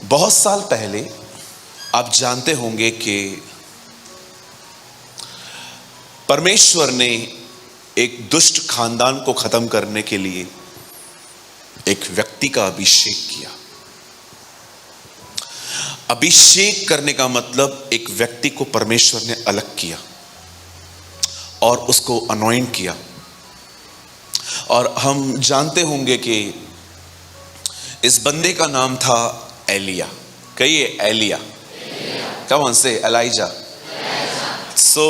बहुत साल पहले आप जानते होंगे कि परमेश्वर ने एक दुष्ट खानदान को खत्म करने के लिए एक व्यक्ति का अभिषेक किया। अभिषेक करने का मतलब एक व्यक्ति को परमेश्वर ने अलग किया और उसको अनॉइंट किया। और हम जानते होंगे कि इस बंदे का नाम था एलिया। कहिए एलिया। कम ऑन से एलाइजा। सो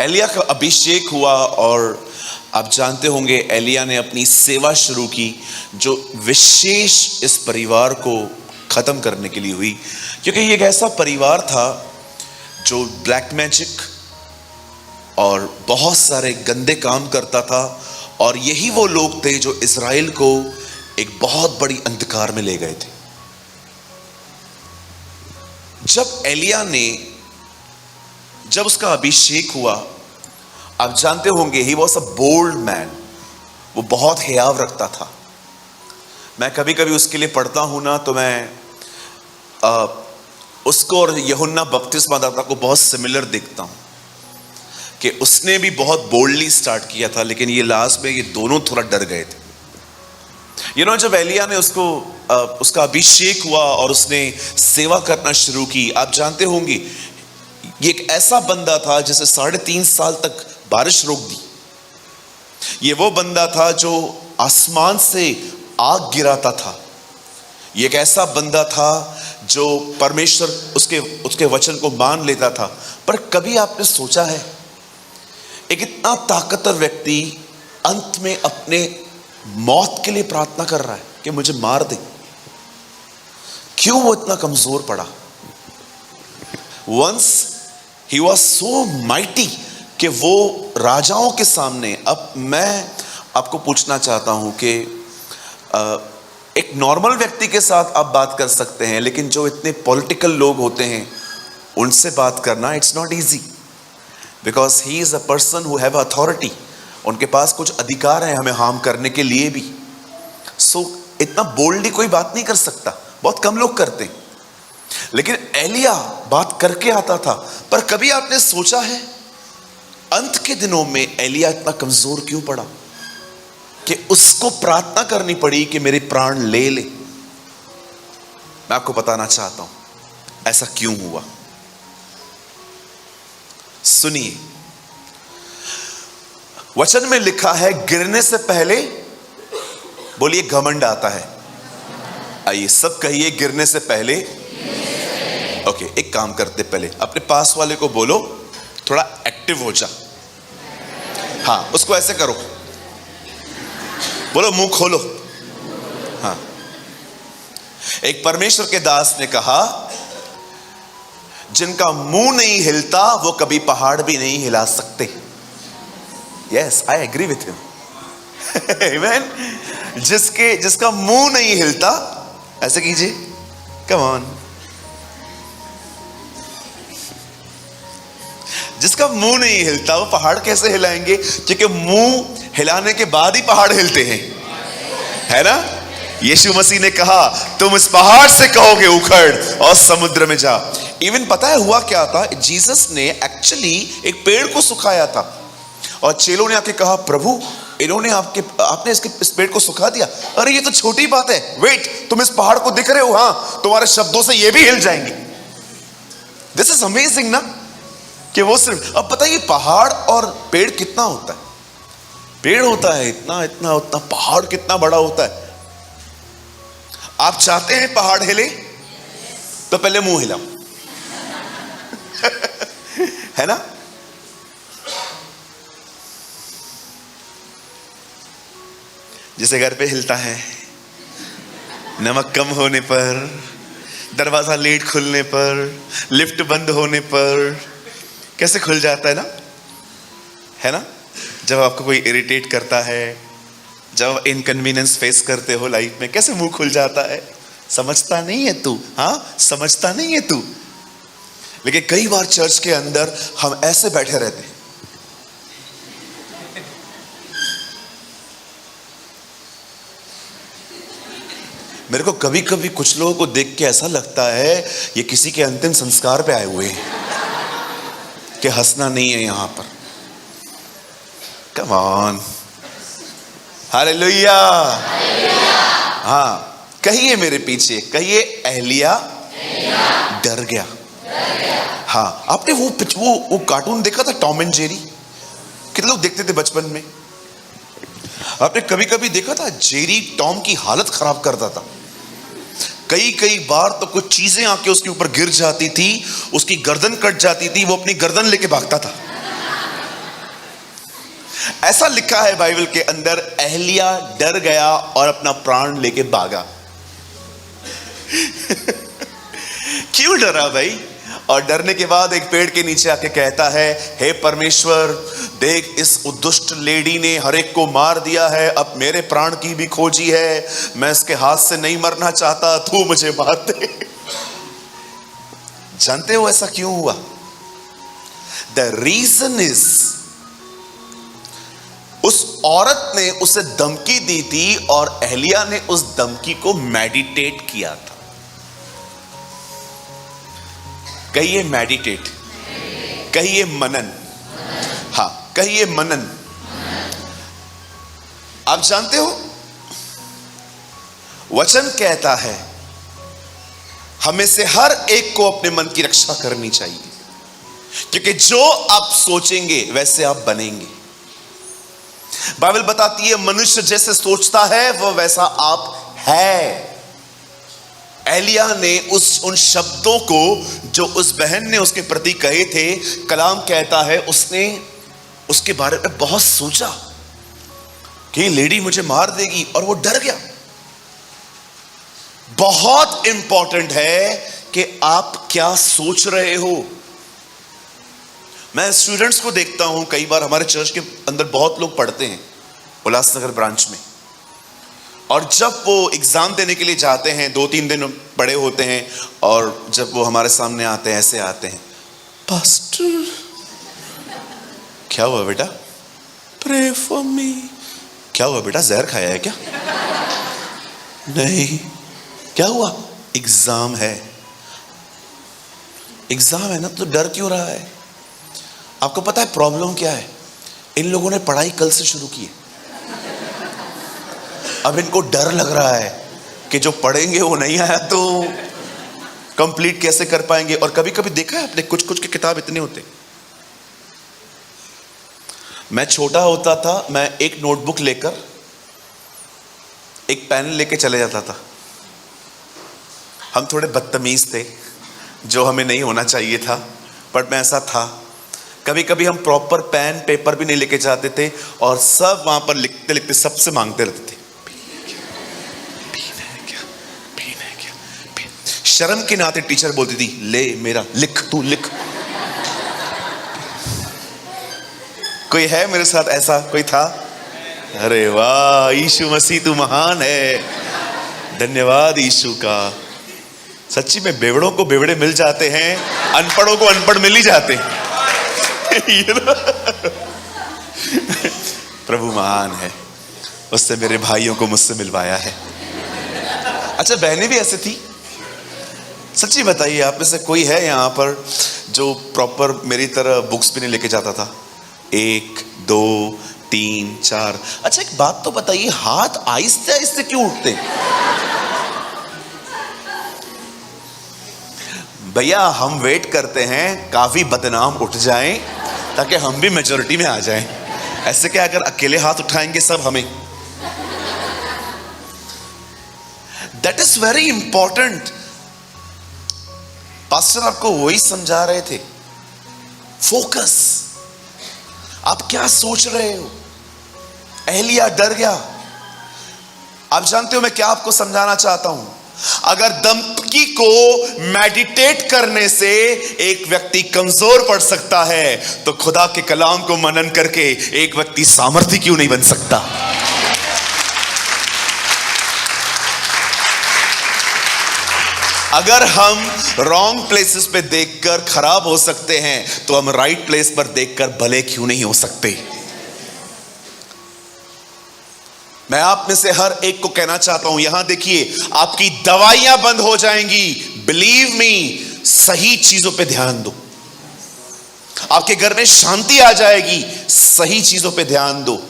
एलिया का अभिषेक हुआ और आप जानते होंगे एलिया ने अपनी सेवा शुरू की, जो विशेष इस परिवार को खत्म करने के लिए हुई, क्योंकि ये एक ऐसा परिवार था जो ब्लैक मैजिक और बहुत सारे गंदे काम करता था। और यही वो लोग थे जो इज़राइल को एक बहुत बड़ी अंधकार में ले गए थे। जब उसका अभिषेक हुआ, आप जानते होंगे he was a bold man. वो बहुत हियाव रखता था। मैं कभी कभी उसके लिए पढ़ता हूं ना, तो मैं उसको और यूहन्ना बपतिस्मादाता को बहुत सिमिलर देखता हूं कि उसने भी बहुत बोल्डली स्टार्ट किया था, लेकिन ये लास्ट में ये दोनों थोड़ा डर गए थे। जब एलिया ने उसका अभिषेक हुआ और उसने सेवा करना शुरू की, आप जानते होंगे ये एक ऐसा बंदा था जिसे 3.5 साल तक बारिश रोक दी। ये वो बंदा था जो आसमान से आग गिराता था। ये एक ऐसा बंदा था जो परमेश्वर उसके वचन को मान लेता था। पर कभी आपने सोचा है एक इतना ताकतवर व्यक्ति अंत में अपने मौत के लिए प्रार्थना कर रहा है कि मुझे मार दे? क्यों वो इतना कमजोर पड़ा? Once he was so mighty कि वो राजाओं के सामने। अब मैं आपको पूछना चाहता हूं कि एक नॉर्मल व्यक्ति के साथ आप बात कर सकते हैं, लेकिन जो इतने पॉलिटिकल लोग होते हैं उनसे बात करना it's not easy, because he is a person who have authority. उनके पास कुछ अधिकार है हमें हार्म करने के लिए भी। सो इतना बोल्डली कोई बात नहीं कर सकता, बहुत कम लोग करते हैं। लेकिन एलिया बात करके आता था। पर कभी आपने सोचा है अंत के दिनों में एलिया इतना कमजोर क्यों पड़ा कि उसको प्रार्थना करनी पड़ी कि मेरे प्राण ले ले? मैं आपको बताना चाहता हूं ऐसा क्यों हुआ। सुनिए, वचन में लिखा है गिरने से पहले, बोलिए, घमंड आता है। आइए सब कहिए, गिरने से पहले। ओके, एक काम करते, पहले अपने पास वाले को बोलो थोड़ा एक्टिव हो जा। हाँ, उसको ऐसे करो, बोलो मुंह खोलो। हाँ, एक परमेश्वर के दास ने कहा जिनका मुंह नहीं हिलता वो कभी पहाड़ भी नहीं हिला सकते। Yes, I agree with him. Amen. जिसका मुंह नहीं हिलता, ऐसे कीजिए, कम ऑन। जिसका मुंह नहीं हिलता वो पहाड़ कैसे हिलाएंगे? क्योंकि मुंह हिलाने के बाद ही पहाड़ हिलते हैं, है ना? यीशु मसीह ने कहा तुम इस पहाड़ से कहोगे उखड़ और समुद्र में जा। इवन पता है हुआ क्या था? जीसस ने एक्चुअली एक पेड़ को सुखाया था और चेलों ने आके कहा प्रभु इन्होंने आपने इस पेड़ को सुखा दिया। अरे ये तो छोटी बात है, वेट, तुम इस पहाड़ को दिख रहे हो, हाँ, तुम्हारे शब्दों से ये भी हिल जाएंगे। दिस इज अमेजिंग ना, कि वो सिर्फ, अब बताइए पहाड़ और पेड़ कितना होता है? पेड़ होता है इतना इतना उतना, पहाड़ कितना बड़ा होता है। आप चाहते हैं पहाड़ हिले तो पहले मुंह हिलाओ। है ना? जैसे घर पे हिलता है नमक कम होने पर, दरवाजा लेट खुलने पर, लिफ्ट बंद होने पर, कैसे खुल जाता है ना? है ना? जब आपको कोई इरिटेट करता है, जब इनकन्वीनियंस फेस करते हो लाइफ में, कैसे मुंह खुल जाता है? समझता नहीं है तू, हाँ, समझता नहीं है तू। लेकिन कई बार चर्च के अंदर हम ऐसे बैठे रहते हैं, मेरे को कभी कभी कुछ लोगों को देख के ऐसा लगता है ये किसी के अंतिम संस्कार पे आए हुए हैं, कि हंसना नहीं है यहां पर। Come on, hallelujah. हाँ, कहिए मेरे पीछे, कहिए एलिया डर गया। हाँ, आपने वो कार्टून देखा था टॉम एंड जेरी? कितने लोग देखते थे बचपन में? आपने कभी कभी देखा था जेरी टॉम की हालत खराब करता था? कई बार तो कुछ चीजें आके उसके ऊपर गिर जाती थी, उसकी गर्दन कट जाती थी, वो अपनी गर्दन लेके भागता था। ऐसा लिखा है बाइबल के अंदर, एलिया डर गया और अपना प्राण लेके भागा। क्यों डरा भाई? और डरने के बाद एक पेड़ के नीचे आके कहता है, हे परमेश्वर, देख इस दुष्ट लेडी ने हर एक को मार दिया है, अब मेरे प्राण की भी खोजी है, मैं इसके हाथ से नहीं मरना चाहता, तू मुझे मार दे। जानते हो ऐसा क्यों हुआ? द रीजन इज, उस औरत ने उसे धमकी दी थी और एलिया ने उस धमकी को मेडिटेट किया था। कहिए मेडिटेट, कहिए मनन। हाँ, कहिए मनन। आप जानते हो वचन कहता है हमें से हर एक को अपने मन की रक्षा करनी चाहिए, क्योंकि जो आप सोचेंगे वैसे आप बनेंगे। बाइबल बताती है मनुष्य जैसे सोचता है वह वैसा आप है। एलिया ने उन शब्दों को जो उस बहन ने उसके प्रति कहे थे, कलाम कहता है उसने उसके बारे में बहुत सोचा कि ये लेडी मुझे मार देगी, और वो डर गया। बहुत इंपॉर्टेंट है कि आप क्या सोच रहे हो। मैं स्टूडेंट्स को देखता हूं, कई बार हमारे चर्च के अंदर बहुत लोग पढ़ते हैं उल्लासनगर ब्रांच में, और जब वो एग्जाम देने के लिए जाते हैं, 2-3 दिन पढ़े होते हैं, और जब वो हमारे सामने आते हैं, ऐसे आते हैं, पास्टर क्या हुआ बेटा? Pray for me. क्या हुआ बेटा, जहर खाया है क्या? नहीं। क्या हुआ? एग्जाम है। एग्जाम है ना, तो डर क्यों रहा है? आपको पता है प्रॉब्लम क्या है? इन लोगों ने पढ़ाई कल से शुरू की है। अब इनको डर लग रहा है कि जो पढ़ेंगे वो नहीं आया तो कंप्लीट कैसे कर पाएंगे। और कभी कभी देखा है आपने, कुछ कुछ के किताब इतने होते। मैं छोटा होता था, मैं एक नोटबुक लेकर, एक पेन लेके चले जाता था। हम थोड़े बदतमीज थे, जो हमें नहीं होना चाहिए था, बट मैं ऐसा था। कभी कभी हम प्रॉपर पेन पेपर भी नहीं लेके जाते थे, और सब वहां पर लिखते लिखते सबसे मांगते रहते थे, शर्म के नाते टीचर बोलती थी, ले मेरा लिख, तू लिख। कोई है मेरे साथ ऐसा? कोई था? अरे वाह, यीशु मसीह तू महान है। धन्यवाद यीशु का। सच्ची में बेवड़ों को बेवड़े मिल जाते हैं, अनपढ़ों को अनपढ़ मिल ही जाते हैं। प्रभु महान है, उससे मेरे भाइयों को मुझसे मिलवाया है। अच्छा, बहनें भी ऐसे थी? सच्ची बताइए, आप में से कोई है यहाँ पर जो प्रॉपर मेरी तरह बुक्स भी नहीं लेके जाता था? 1, 2, 3, 4। अच्छा, एक बात तो बताइए, हाथ आहिस्ते आहिस्ते क्यों उठते? भैया, हम वेट करते हैं काफी बदनाम उठ जाएं ताकि हम भी मेजॉरिटी में आ जाएं। ऐसे क्या, अगर अकेले हाथ उठाएंगे सब हमें? That is very important. Pastor आपको वही समझा रहे थे, फोकस। आप क्या सोच रहे हो? एलिया डर गया। आप जानते हो मैं क्या आपको समझाना चाहता हूं? अगर धमकी को मेडिटेट करने से एक व्यक्ति कमजोर पड़ सकता है, तो खुदा के कलाम को मनन करके एक व्यक्ति सामर्थी क्यों नहीं बन सकता? अगर हम रॉन्ग प्लेसेस पे देखकर खराब हो सकते हैं, तो हम राइट प्लेस पर देखकर भले क्यों नहीं हो सकते? मैं आप में से हर एक को कहना चाहता हूं, यहां देखिए, आपकी दवाइयां बंद हो जाएंगी। बिलीव मी, सही चीजों पे ध्यान दो। आपके घर में शांति आ जाएगी, सही चीजों पे ध्यान दो।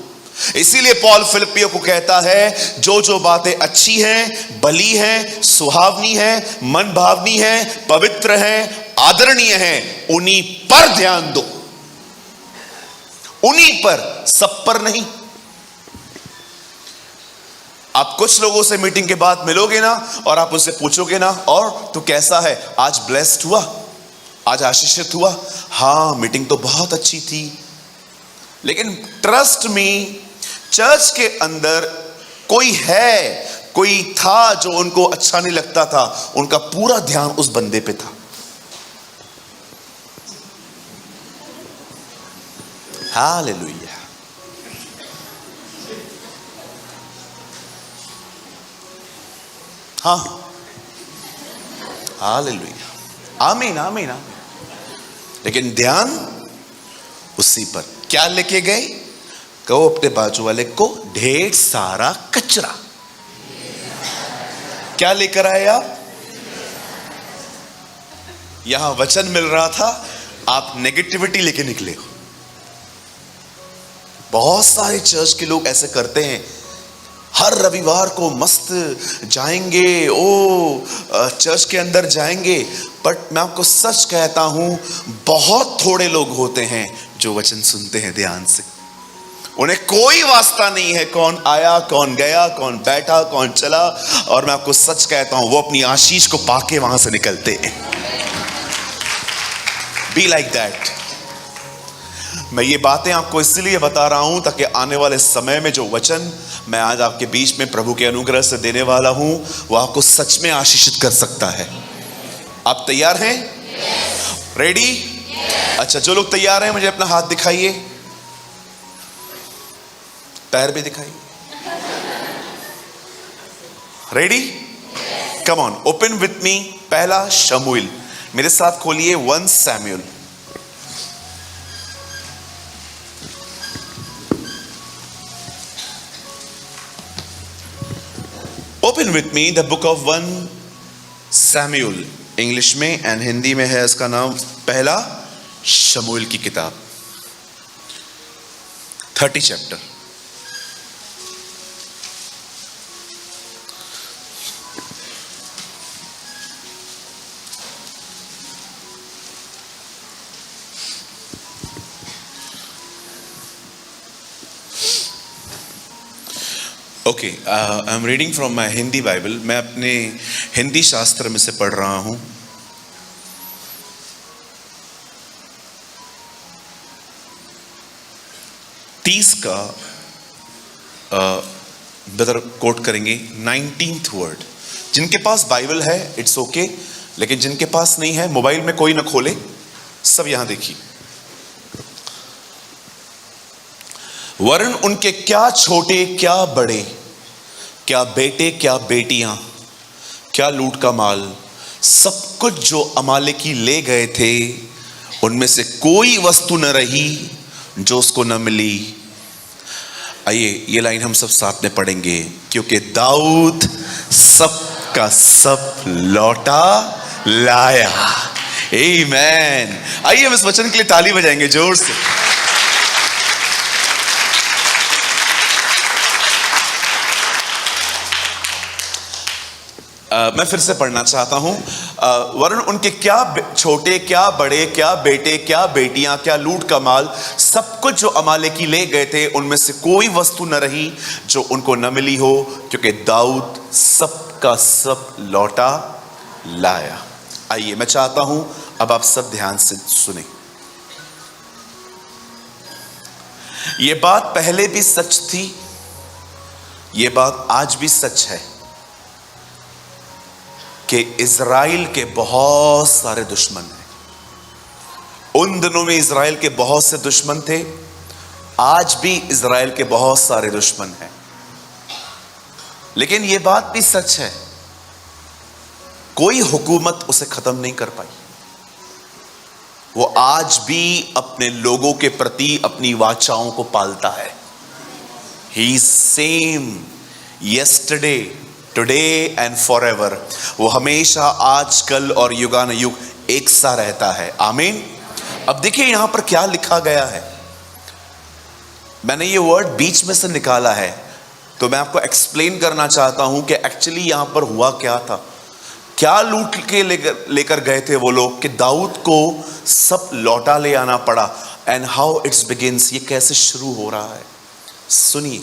इसीलिए पौल फिलिपियों को कहता है, जो जो बातें अच्छी हैं, भली हैं, सुहावनी हैं, मन भावनी हैं, पवित्र हैं, आदरणीय हैं, उन्हीं पर ध्यान दो। उन्हीं पर, सब पर नहीं। आप कुछ लोगों से मीटिंग के बाद मिलोगे ना, और आप उससे पूछोगे ना, और तू कैसा है, आज ब्लेस्ड हुआ, आज आशीषित हुआ? हां, मीटिंग तो बहुत अच्छी थी। लेकिन ट्रस्ट मी, चर्च के अंदर कोई था जो उनको अच्छा नहीं लगता था, उनका पूरा ध्यान उस बंदे पे था। हालेलुया। हाँ, हालेलुया, आमीन आमीन आमीन। लेकिन ध्यान उसी पर। क्या लेके गए? कहो अपने बाजू वाले को, ढेर सारा कचरा। क्या लेकर आए आप? यहां वचन मिल रहा था, आप नेगेटिविटी लेके निकले हो। बहुत सारे चर्च के लोग ऐसे करते हैं, हर रविवार को मस्त जाएंगे, चर्च के अंदर जाएंगे। बट मैं आपको सच कहता हूं, बहुत थोड़े लोग होते हैं जो वचन सुनते हैं ध्यान से। उन्हें कोई वास्ता नहीं है कौन आया, कौन गया, कौन बैठा, कौन चला। और मैं आपको सच कहता हूं, वो अपनी आशीष को पाके वहां से निकलते हैं। Be like that. मैं ये बातें आपको इसलिए बता रहा हूं ताकि आने वाले समय में जो वचन मैं आज आपके बीच में प्रभु के अनुग्रह से देने वाला हूं, वो आपको सच में आशीषित कर सकता है। आप तैयार हैं? रेडी? अच्छा, जो लोग तैयार हैं मुझे अपना हाथ दिखाइए, पैर भी दिखाइए। Ready? Come on, open with me. पहला शमूएल, मेरे साथ खोलिए 1 Samuel. Open with me the book of 1 Samuel, English में एंड हिंदी में है इसका नाम पहला शमूएल की किताब, 30 chapter. Okay, I am reading from my Hindi Bible. मैं अपने हिंदी शास्त्र में से पढ़ रहा हूं। तीस का ब्रदर कोट करेंगे 19th वर्ड। जिनके पास बाइबल है इट्स ओके, लेकिन जिनके पास नहीं है, मोबाइल में कोई ना खोले, सब यहां देखिए। वरन उनके क्या छोटे क्या बड़े, क्या बेटे क्या बेटियां, क्या लूट का माल, सब कुछ जो अमालेकी ले गए थे, उनमें से कोई वस्तु न रही जो उसको न मिली। आइए ये लाइन हम सब साथ में पढ़ेंगे। क्योंकि दाऊद सब का सब लौटा लाया। आमीन। आइए हम इस वचन के लिए ताली बजाएंगे जोर से। मैं फिर से पढ़ना चाहता हूं। वरन उनके क्या छोटे क्या बड़े, क्या बेटे क्या बेटियां, क्या लूट का माल, सब कुछ जो अमालेकी ले गए थे, उनमें से कोई वस्तु न रही जो उनको न मिली हो, क्योंकि दाऊद सब का सब लौटा लाया। आइए मैं चाहता हूं अब आप सब ध्यान से सुने। ये बात पहले भी सच थी, ये बात आज भी सच है कि इज़राइल के बहुत सारे दुश्मन हैं। उन दिनों में इज़राइल के बहुत से दुश्मन थे, आज भी इज़राइल के बहुत सारे दुश्मन हैं। लेकिन यह बात भी सच है, कोई हुकूमत उसे खत्म नहीं कर पाई। वो आज भी अपने लोगों के प्रति अपनी वाचाओं को पालता है। He is same yesterday, today and forever. वो हमेशा, आज, कल और युगानुयुग एक सा रहता है। आमीन। अब देखिए यहां पर क्या लिखा गया है। मैंने ये वर्ड बीच में से निकाला है, तो मैं आपको एक्सप्लेन करना चाहता हूं कि एक्चुअली यहां पर हुआ क्या था। क्या लूट के लेकर गए थे वो लोग कि दाऊद को सब लौटा ले आना पड़ा। एंड हाउ इट्स बिगिंस, ये कैसे शुरू हो रहा है, सुनिए।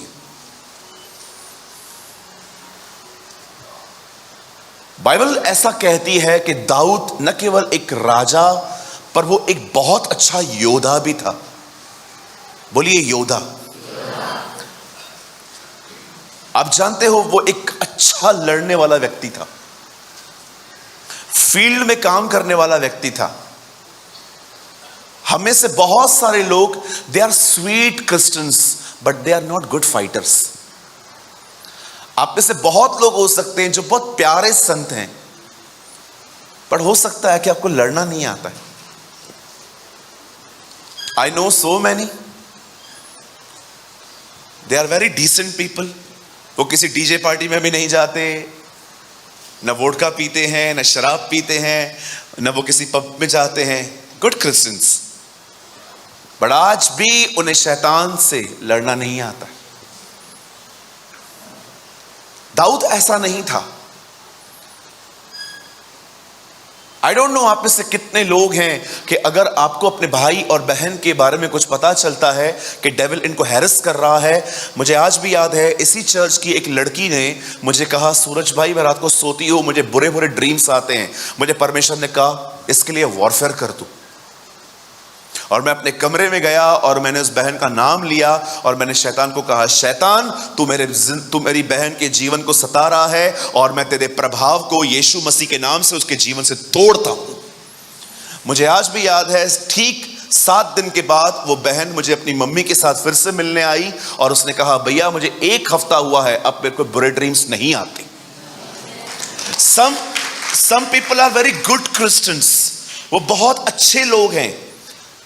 बाइबल ऐसा कहती है कि दाऊद न केवल एक राजा, पर वो एक बहुत अच्छा योद्धा भी था। बोलिए योद्धा। आप जानते हो वो एक अच्छा लड़ने वाला व्यक्ति था, फील्ड में काम करने वाला व्यक्ति था। हमें से बहुत सारे लोग, they are sweet Christians but they are not good fighters. आप में से बहुत लोग हो सकते हैं जो बहुत प्यारे संत हैं, पर हो सकता है कि आपको लड़ना नहीं आता है। I know so many, they are very decent people. वो किसी डीजे पार्टी में भी नहीं जाते, न वोडका पीते हैं, न शराब पीते हैं, न वो किसी पब में जाते हैं। गुड क्रिश्चियंस, बट आज भी उन्हें शैतान से लड़ना नहीं आता। दाऊद ऐसा नहीं था। आई डोंट नो आप में से कितने लोग हैं कि अगर आपको अपने भाई और बहन के बारे में कुछ पता चलता है कि डेविल इनको हैरेस कर रहा है। मुझे आज भी याद है, इसी चर्च की एक लड़की ने मुझे कहा, सूरज भाई मैं रात को सोती हूँ, मुझे बुरे बुरे ड्रीम्स आते हैं। मुझे परमेश्वर ने कहा इसके लिए वॉरफेयर कर तू। और मैं अपने कमरे में गया और मैंने उस बहन का नाम लिया और मैंने शैतान को कहा, शैतान तू मेरी बहन के जीवन को सता रहा है और मैं तेरे प्रभाव को यीशु मसीह के नाम से उसके जीवन से तोड़ता हूं। मुझे आज भी याद है, ठीक 7 दिन के बाद वो बहन मुझे अपनी मम्मी के साथ फिर से मिलने आई और उसने कहा, भैया मुझे 1 हफ्ता हुआ है, अब मेरे को बुरे ड्रीम्स नहीं आते। Some people are very good Christians, वो बहुत अच्छे लोग हैं,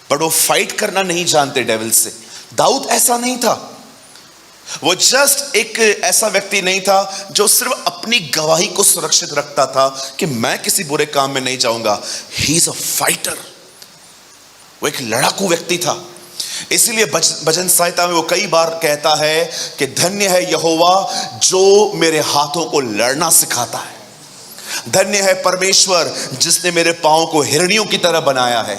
बट वो फाइट करना नहीं जानते डेविल से। दाऊद ऐसा नहीं था। वो जस्ट एक ऐसा व्यक्ति नहीं था जो सिर्फ अपनी गवाही को सुरक्षित रखता था कि मैं किसी बुरे काम में नहीं जाऊंगा। He is a fighter. वो एक लड़ाकू व्यक्ति था। इसीलिए भजन संहिता में वो कई बार कहता है कि धन्य है यहोवा जो मेरे हाथों को लड़ना सिखाता है। धन्य है परमेश्वर जिसने मेरे पांव को हिरणियों की तरह बनाया है।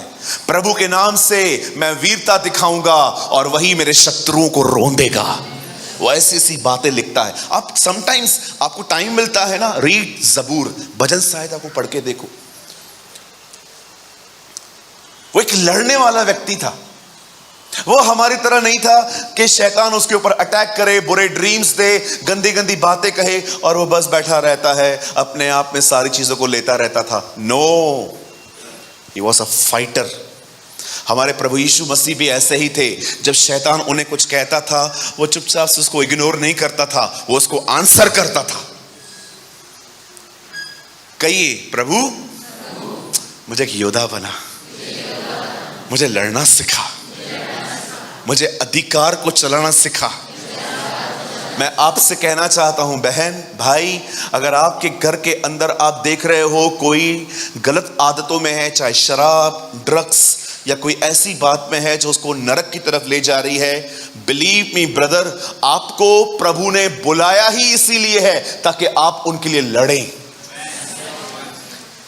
प्रभु के नाम से मैं वीरता दिखाऊंगा और वही मेरे शत्रुओं को रोंदेगा। वो ऐसी ऐसी बातें लिखता है। आप समटाइम्स आपको टाइम मिलता है ना, रीड जबूर, भजन संहिता को पढ़ के देखो। वो एक लड़ने वाला व्यक्ति था। वो हमारी तरह नहीं था कि शैतान उसके ऊपर अटैक करे, बुरे ड्रीम्स दे, गंदी गंदी बातें कहे और वो बस बैठा रहता है, अपने आप में सारी चीजों को लेता रहता था। No, he was a fighter. हमारे प्रभु यीशु मसीह भी ऐसे ही थे। जब शैतान उन्हें कुछ कहता था, वो चुपचाप से उसको इग्नोर नहीं करता था, वो उसको आंसर करता था। कहिए, प्रभु मुझे एक योद्धा बना, मुझे लड़ना सिखा, मुझे अधिकार को चलाना सिखा। मैं आपसे कहना चाहता हूं बहन भाई, अगर आपके घर के अंदर आप देख रहे हो कोई गलत आदतों में है, चाहे शराब, ड्रग्स या कोई ऐसी बात में है जो उसको नरक की तरफ ले जा रही है, बिलीव मी ब्रदर, आपको प्रभु ने बुलाया ही इसीलिए है ताकि आप उनके लिए लड़ें।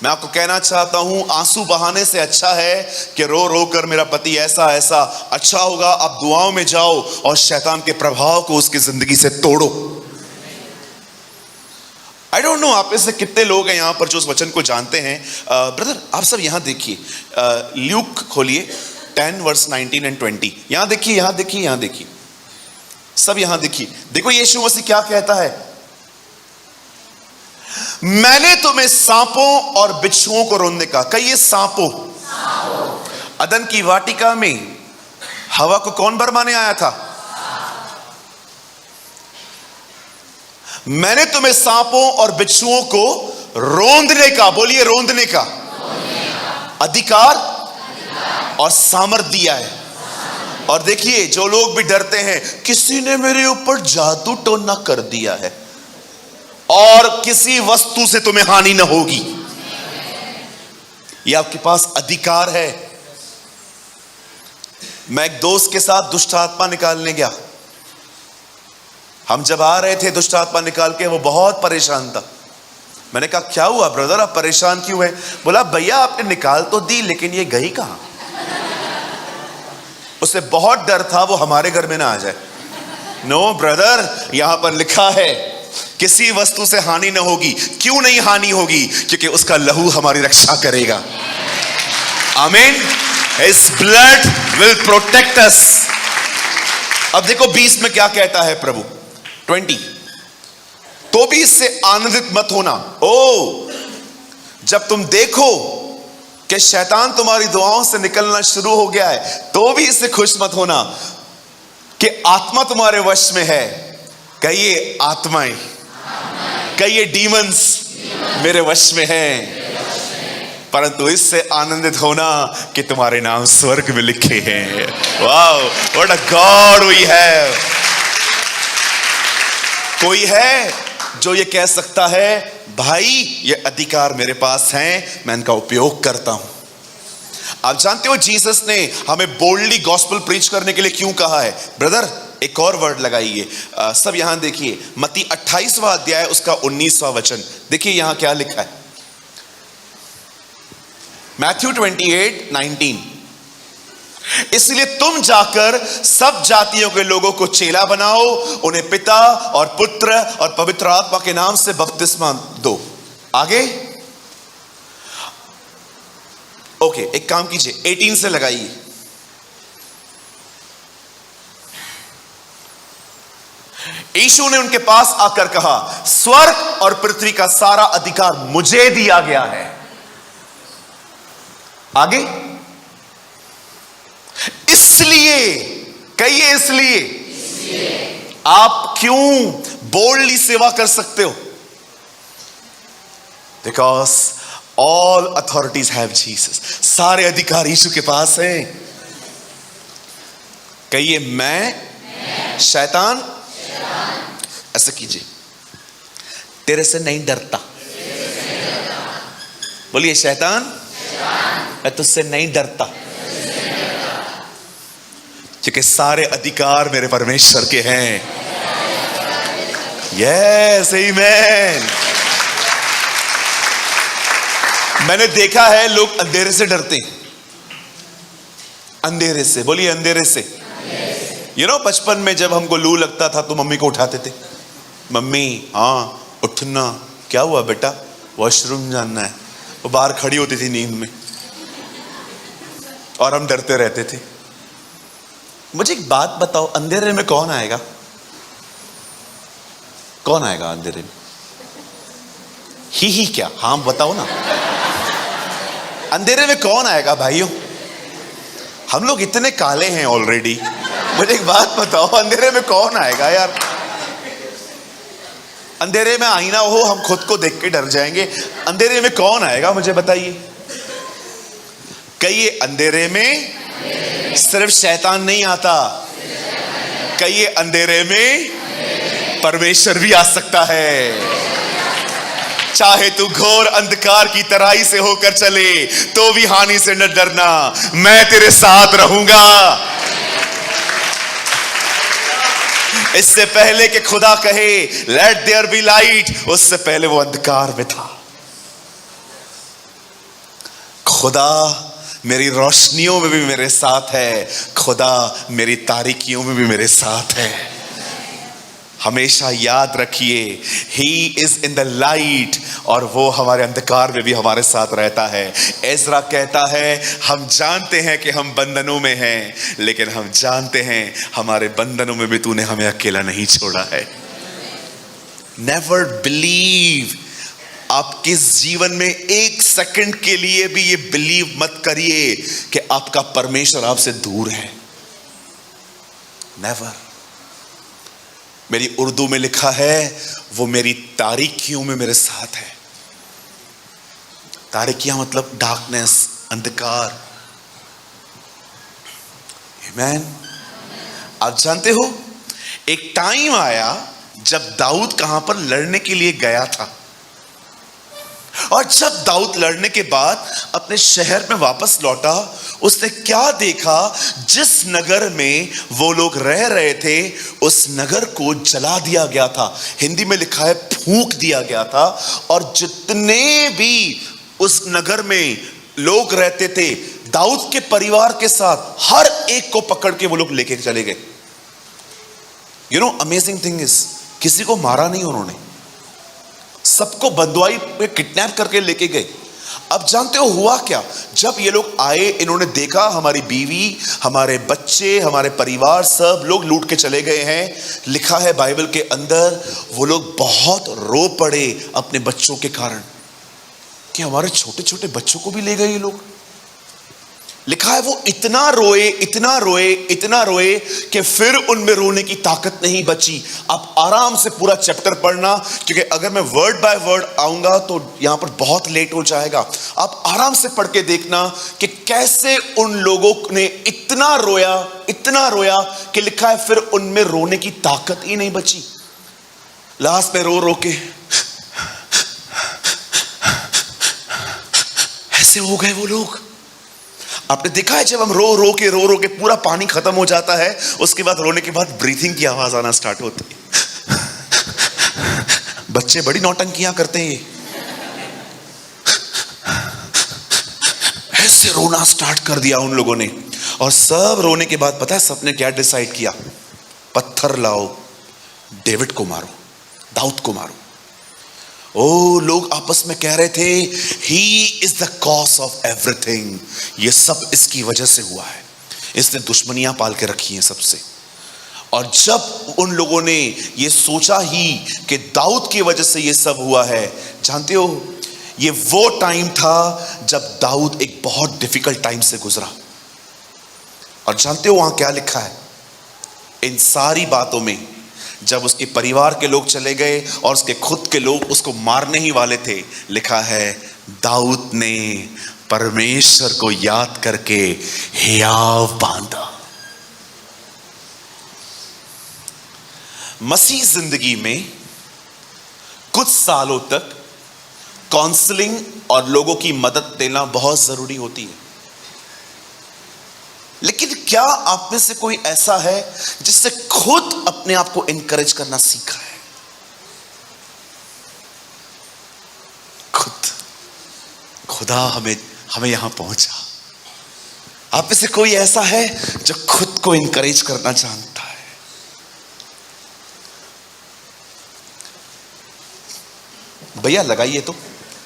मैं आपको कहना चाहता हूं, आंसू बहाने से अच्छा है कि रो रो कर मेरा पति ऐसा ऐसा। अच्छा होगा आप दुआओं में जाओ और शैतान के प्रभाव को उसकी जिंदगी से तोड़ो। आई डोंट नो आप में से कितने लोग हैं यहां पर जो उस वचन को जानते हैं। ब्रदर आप सब यहां देखिए, ल्यूक खोलिए 10 वर्स 19 and 20। यहां देखिए, यहां देखिए, यहां देखिए, सब यहां देखिए। देखो यीशु मसीह क्या कहता है, मैंने तुम्हें सांपों और बिच्छुओं को रोंदने का। कहिए सांपों। अदन की वाटिका में हवा को कौन भरमाने आया था? मैंने तुम्हें सांपों और बिच्छुओं को रोंदने का, बोलिए रोंदने का, अधिकार और सामर्थ दिया है। और देखिए, जो लोग भी डरते हैं, किसी ने मेरे ऊपर जादू टोना कर दिया है, और किसी वस्तु से तुम्हें हानि न होगी, यह आपके पास अधिकार है। मैं एक दोस्त के साथ दुष्ट आत्मा निकालने गया। हम जब आ रहे थे दुष्ट आत्मा निकाल के, वो बहुत परेशान था। मैंने कहा, क्या हुआ ब्रदर, आप परेशान क्यों हैं? बोला, भैया आपने निकाल तो दी, लेकिन ये गई कहां? उसे बहुत डर था वो हमारे घर में ना आ जाए। नो ब्रदर, यहां पर लिखा है किसी वस्तु से हानि न होगी। क्यों नहीं हानि होगी? क्योंकि उसका लहू हमारी रक्षा करेगा। आमीन। His blood will protect us। अब देखो 20 में क्या कहता है प्रभु, 20, तो भी इससे आनंदित मत होना। ओ, जब तुम देखो कि शैतान तुम्हारी दुआओं से निकलना शुरू हो गया है, तो भी इससे खुश मत होना कि आत्मा तुम्हारे वश में है। कहिए आत्माएं, कहिए डीमंस मेरे वश में हैं। परंतु इससे आनंदित होना कि तुम्हारे नाम स्वर्ग में लिखे हैं। Wow, what a God we have. कोई है जो ये कह सकता है, भाई ये अधिकार मेरे पास हैं, मैं इनका उपयोग करता हूं। आप जानते हो जीसस ने हमें बोल्डली गॉस्पेल प्रीच करने के लिए क्यों कहा है? ब्रदर एक और वर्ड लगाइए, सब यहां देखिए, मत्ती 28वां अध्याय उसका 19वां वचन देखिए, यहां क्या लिखा है। मैथ्यू 28:19, इसलिए तुम जाकर सब जातियों के लोगों को चेला बनाओ, उन्हें पिता और पुत्र और पवित्र आत्मा के नाम से बपतिस्मा दो। आगे ओके, एक काम कीजिए, 18 से लगाइए। यीशु ने उनके पास आकर कहा, स्वर्ग और पृथ्वी का सारा अधिकार मुझे दिया गया है। आगे, इसलिए, कहिए इसलिए आप क्यों बोल्डली सेवा कर सकते हो? Because all authorities have Jesus. सारे अधिकार यीशु के पास हैं। कहिए मैं शैतान, ऐसा कीजिए, तेरे से नहीं डरता। बोलिए शैतान, मैं तुझसे नहीं डरता, क्योंकि सारे अधिकार मेरे परमेश्वर के हैं। यस, आमीन। मैंने देखा है लोग अंधेरे से डरते हैं, अंधेरे से। बोलिए अंधेरे से। यू नो, बचपन में जब हमको लू लगता था तो मम्मी को उठाते थे, मम्मी हाँ उठना, क्या हुआ बेटा, वॉशरूम जाना है। वो बाहर खड़ी होती थी नींद में और हम डरते रहते थे। मुझे एक बात बताओ, अंधेरे में कौन आएगा? कौन आएगा अंधेरे में? ही क्या? हाँ बताओ ना, अंधेरे में कौन आएगा भाइयों? हम लोग इतने काले हैं ऑलरेडी। मुझे एक बात बताओ, अंधेरे में कौन आएगा यार? अंधेरे में आईना हो, हम खुद को देख के डर जाएंगे। अंधेरे में कौन आएगा मुझे बताइए। कहिए अंधेरे में सिर्फ शैतान नहीं आता, कहिए अंधेरे में परमेश्वर भी आ सकता है। चाहे तू घोर अंधकार की तराई से होकर चले तो भी हानि से न डरना, मैं तेरे साथ रहूंगा। इससे पहले कि खुदा कहे लेट देयर बी लाइट, उससे पहले वो अंधकार में था। खुदा मेरी रोशनियों में भी मेरे साथ है, खुदा मेरी तारीकियों में भी मेरे साथ है। हमेशा याद रखिए, he is in the light, और वो हमारे अंधकार में भी हमारे साथ रहता है। एजरा कहता है, हम जानते हैं कि हम बंधनों में हैं, लेकिन हम जानते हैं हमारे बंधनों में भी तूने हमें अकेला नहीं छोड़ा है। नेवर बिलीव, आपके जीवन में एक सेकंड के लिए भी ये बिलीव मत करिए कि आपका परमेश्वर आपसे दूर है। नेवर। मेरी उर्दू में लिखा है, वो मेरी तारीकियों में मेरे साथ है। तारीकियां मतलब डार्कनेस, अंधकार। आमीन। आप जानते हो एक टाइम आया जब दाऊद कहां पर लड़ने के लिए गया था, और जब दाऊद लड़ने के बाद अपने शहर में वापस लौटा, उसने क्या देखा? जिस नगर में वो लोग रह रहे थे उस नगर को जला दिया गया था। हिंदी में लिखा है फूंक दिया गया था। और जितने भी उस नगर में लोग रहते थे, दाऊद के परिवार के साथ हर एक को पकड़ के वो लोग लेके चले गए। You know amazing thing is, किसी को मारा नहीं उन्होंने, सबको बंदुआई पे किडनैप करके लेके गए। अब जानते हो हुआ क्या? जब ये लोग आए, इन्होंने देखा हमारी बीवी, हमारे बच्चे, हमारे परिवार सब लोग लूट के चले गए हैं। लिखा है बाइबल के अंदर, वो लोग बहुत रो पड़े अपने बच्चों के कारण कि हमारे छोटे छोटे बच्चों को भी ले गए ये लोग। लिखा है वो इतना रोए, इतना रोए, इतना रोए कि फिर उनमें रोने की ताकत नहीं बची। आप आराम से पूरा चैप्टर पढ़ना, क्योंकि अगर मैं वर्ड बाय वर्ड आऊंगा तो यहां पर बहुत लेट हो जाएगा। आप आराम से पढ़ के देखना कि कैसे उन लोगों ने इतना रोया कि लिखा है फिर उनमें रोने की ताकत ही नहीं बची। लास्ट में रो रो के ऐसे हो गए वो लोग। आपने देखा है जब हम रो रो के पूरा पानी खत्म हो जाता है, उसके बाद रोने के बाद ब्रीथिंग की आवाज आना स्टार्ट होती है। बच्चे बड़ी नौटंकियां करते हैं, ऐसे रोना स्टार्ट कर दिया उन लोगों ने। और सब रोने के बाद पता है सबने क्या डिसाइड किया? पत्थर लाओ, डेविड को मारो, दाऊद को मारो। ओ लोग आपस में कह रहे थे, he is the cause of everything, ये सब इसकी वजह से हुआ है, इसने दुश्मनियां पाल के रखी हैं सबसे। और जब उन लोगों ने ये सोचा ही कि दाऊद की वजह से ये सब हुआ है, जानते हो ये वो टाइम था जब दाऊद एक बहुत डिफिकल्ट टाइम से गुजरा। और जानते हो वहां क्या लिखा है? इन सारी बातों में जब उसके परिवार के लोग चले गए और उसके खुद के लोग उसको मारने ही वाले थे, लिखा है दाऊद ने परमेश्वर को याद करके हियाव बांधा। मसीह जिंदगी में कुछ सालों तक काउंसलिंग और लोगों की मदद देना बहुत जरूरी होती है, लेकिन क्या आप में से कोई ऐसा है जिससे खुद अपने आप को इनकरेज करना सीखा है? खुद खुदा हमें यहां पहुंचा। आप में से कोई ऐसा है जो खुद को इनकरेज करना जानता है? भैया लगाइए तो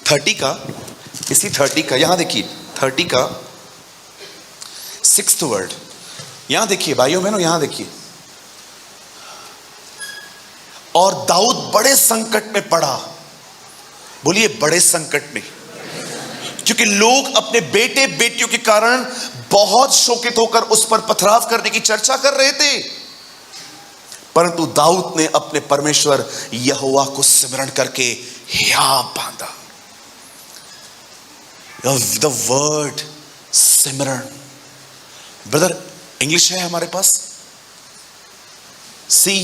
30 का, इसी 30 का, यहां देखिए 30 का 6th वर्ड, यहां देखिए भाइयों बहनों, यहां देखिए। और दाऊद बड़े संकट में पड़ा। बोलिए बड़े संकट में, क्योंकि लोग अपने बेटे बेटियों के कारण बहुत शोकित होकर उस पर पथराव करने की चर्चा कर रहे थे, परंतु दाऊद ने अपने परमेश्वर यहोवा को सिमरण करके हियाव बांधा। द वर्ड सिमरण, ब्रदर इंग्लिश है हमारे पास, see.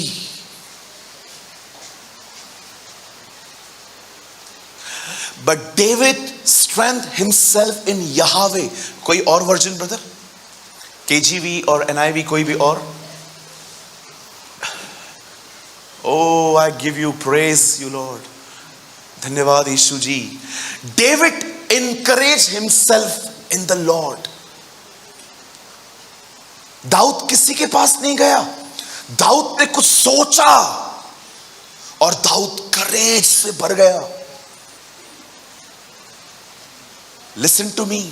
But David strength himself in Yahweh. कोई और वर्जन ब्रदर? केजीवी और एनआईवी, कोई भी और? Oh I give you praise you lord, धन्यवाद यीशु ji. David encouraged himself in the Lord. दाऊद किसी के पास नहीं गया, दाऊद ने कुछ सोचा और दाऊद करेज से भर गया। Listen to me.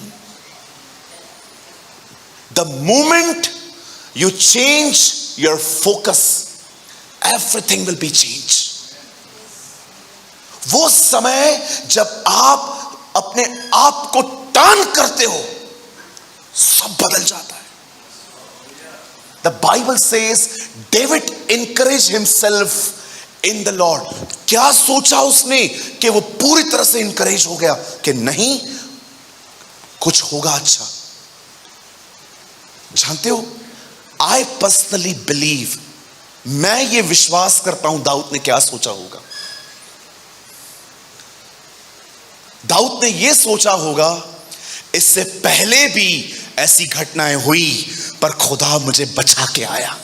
The moment you change your focus, everything will be changed. वो समय जब आप अपने आप को टर्न करते हो, सब बदल जाता है। The Bible says David encouraged himself in the Lord. क्या सोचा उसने कि वो पूरी तरह से इंकरेज हो गया कि नहीं कुछ होगा अच्छा। जानते हो आई पर्सनली बिलीव, मैं ये विश्वास करता हूं दाऊद ने क्या सोचा होगा। दाऊद ने ये सोचा होगा, इससे पहले भी ऐसी घटनाएं हुई पर खुदा मुझे बचा के आया।